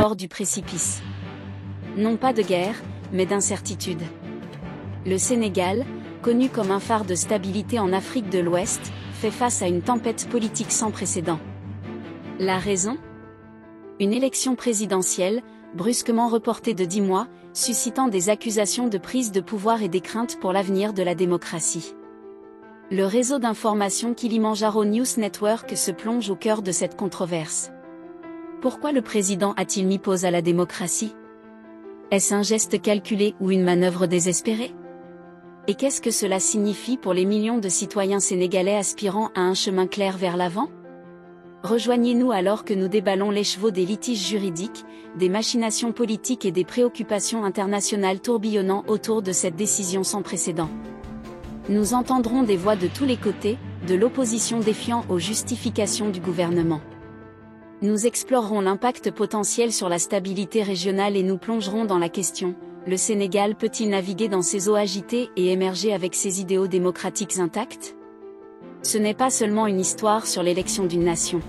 bord du précipice. Non pas de guerre, mais d'incertitude. Le Sénégal, connu comme un phare de stabilité en Afrique de l'Ouest, fait face à une tempête politique sans précédent. La raison ? Une élection présidentielle, brusquement reportée de 10 mois, suscitant des accusations de prise de pouvoir et des craintes pour l'avenir de la démocratie. Le réseau d'information Kilimandjaro News Network se plonge au cœur de cette controverse. Pourquoi le président a-t-il mis pause à la démocratie ? Est-ce un geste calculé ou une manœuvre désespérée ? Et qu'est-ce que cela signifie pour les millions de citoyens sénégalais aspirant à un chemin clair vers l'avant ? Rejoignez-nous alors que nous déballons l'écheveau des litiges juridiques, des machinations politiques et des préoccupations internationales tourbillonnant autour de cette décision sans précédent. Nous entendrons des voix de tous les côtés, de l'opposition défiant aux justifications du gouvernement. Nous explorerons l'impact potentiel sur la stabilité régionale et nous plongerons dans la question: le Sénégal peut-il naviguer dans ces eaux agitées et émerger avec ses idéaux démocratiques intacts ? Ce n'est pas seulement une histoire sur l'élection d'une nation.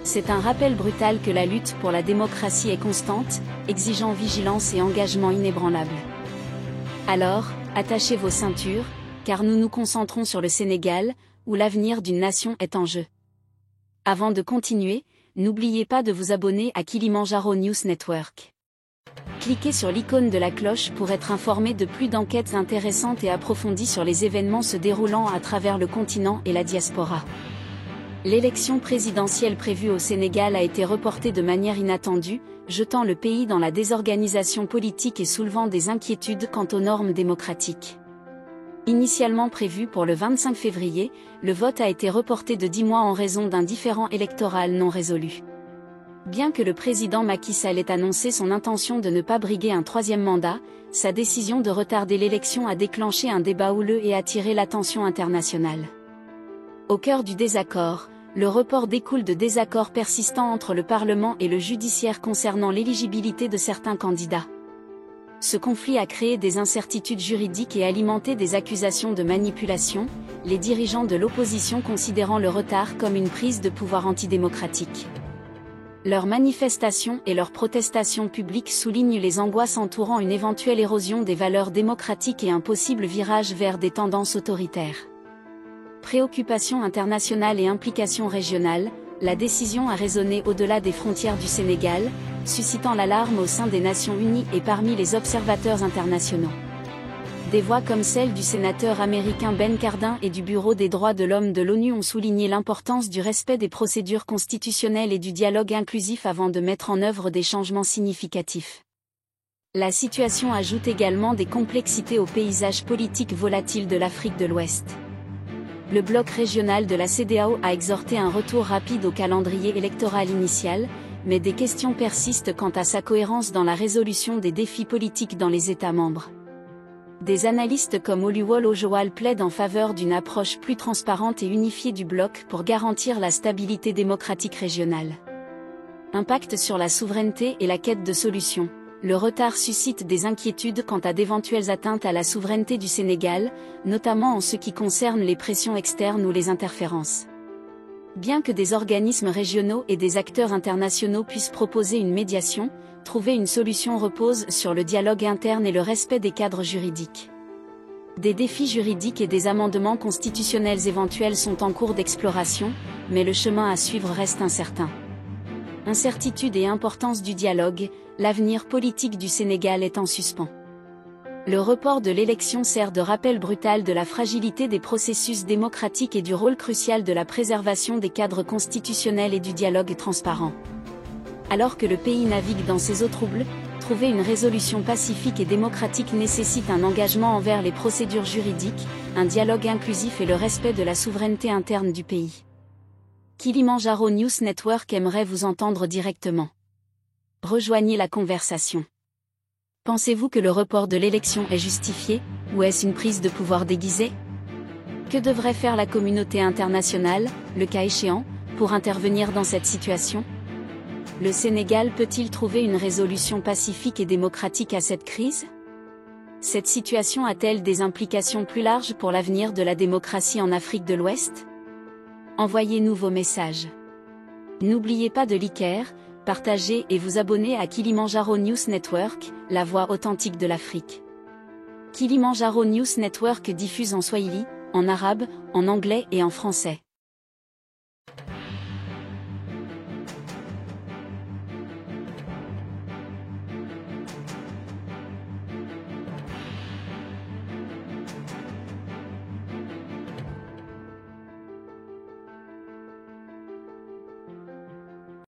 C'est un rappel brutal que la lutte pour la démocratie est constante, exigeant vigilance et engagement inébranlable. Alors, attachez vos ceintures, car nous nous concentrons sur le Sénégal, où l'avenir d'une nation est en jeu. Avant de continuer, n'oubliez pas de vous abonner à Kilimandjaro News Network. Cliquez sur l'icône de la cloche pour être informé de plus d'enquêtes intéressantes et approfondies sur les événements se déroulant à travers le continent et la diaspora. L'élection présidentielle prévue au Sénégal a été reportée de manière inattendue, jetant le pays dans la désorganisation politique et soulevant des inquiétudes quant aux normes démocratiques. Initialement prévu pour le 25 février, le vote a été reporté de 10 mois en raison d'un différend électoral non résolu. Bien que le président Macky Sall ait annoncé son intention de ne pas briguer un troisième mandat, sa décision de retarder l'élection a déclenché un débat houleux et attiré l'attention internationale. Au cœur du désaccord, le report découle de désaccords persistants entre le Parlement et le judiciaire concernant l'éligibilité de certains candidats. Ce conflit a créé des incertitudes juridiques et alimenté des accusations de manipulation, les dirigeants de l'opposition considérant le retard comme une prise de pouvoir antidémocratique. Leurs manifestations et leurs protestations publiques soulignent les angoisses entourant une éventuelle érosion des valeurs démocratiques et un possible virage vers des tendances autoritaires. Préoccupations internationales et implications régionales, la décision a résonné au-delà des frontières du Sénégal, suscitant l'alarme au sein des Nations Unies et parmi les observateurs internationaux. Des voix comme celle du sénateur américain Ben Cardin et du Bureau des droits de l'homme de l'ONU ont souligné l'importance du respect des procédures constitutionnelles et du dialogue inclusif avant de mettre en œuvre des changements significatifs. La situation ajoute également des complexités au paysage politique volatile de l'Afrique de l'Ouest. Le bloc régional de la CEDEAO a exhorté un retour rapide au calendrier électoral initial, mais des questions persistent quant à sa cohérence dans la résolution des défis politiques dans les États membres. Des analystes comme Oluwole Ojoal plaident en faveur d'une approche plus transparente et unifiée du bloc pour garantir la stabilité démocratique régionale. Impact sur la souveraineté et la quête de solutions. Le retard suscite des inquiétudes quant à d'éventuelles atteintes à la souveraineté du Sénégal, notamment en ce qui concerne les pressions externes ou les interférences. Bien que des organismes régionaux et des acteurs internationaux puissent proposer une médiation, trouver une solution repose sur le dialogue interne et le respect des cadres juridiques. Des défis juridiques et des amendements constitutionnels éventuels sont en cours d'exploration, mais le chemin à suivre reste incertain. Incertitude et importance du dialogue, l'avenir politique du Sénégal est en suspens. Le report de l'élection sert de rappel brutal de la fragilité des processus démocratiques et du rôle crucial de la préservation des cadres constitutionnels et du dialogue transparent. Alors que le pays navigue dans ces eaux troubles, trouver une résolution pacifique et démocratique nécessite un engagement envers les procédures juridiques, un dialogue inclusif et le respect de la souveraineté interne du pays. Kilimandjaro News Network aimerait vous entendre directement. Rejoignez la conversation. Pensez-vous que le report de l'élection est justifié, ou est-ce une prise de pouvoir déguisée ? Que devrait faire la communauté internationale, le cas échéant, pour intervenir dans cette situation ? Le Sénégal peut-il trouver une résolution pacifique et démocratique à cette crise ? Cette situation a-t-elle des implications plus larges pour l'avenir de la démocratie en Afrique de l'Ouest ? Envoyez-nous vos messages. N'oubliez pas de liker, partagez et vous abonnez à Kilimandjaro News Network, la voix authentique de l'Afrique. Kilimandjaro News Network diffuse en swahili, en arabe, en anglais et en français.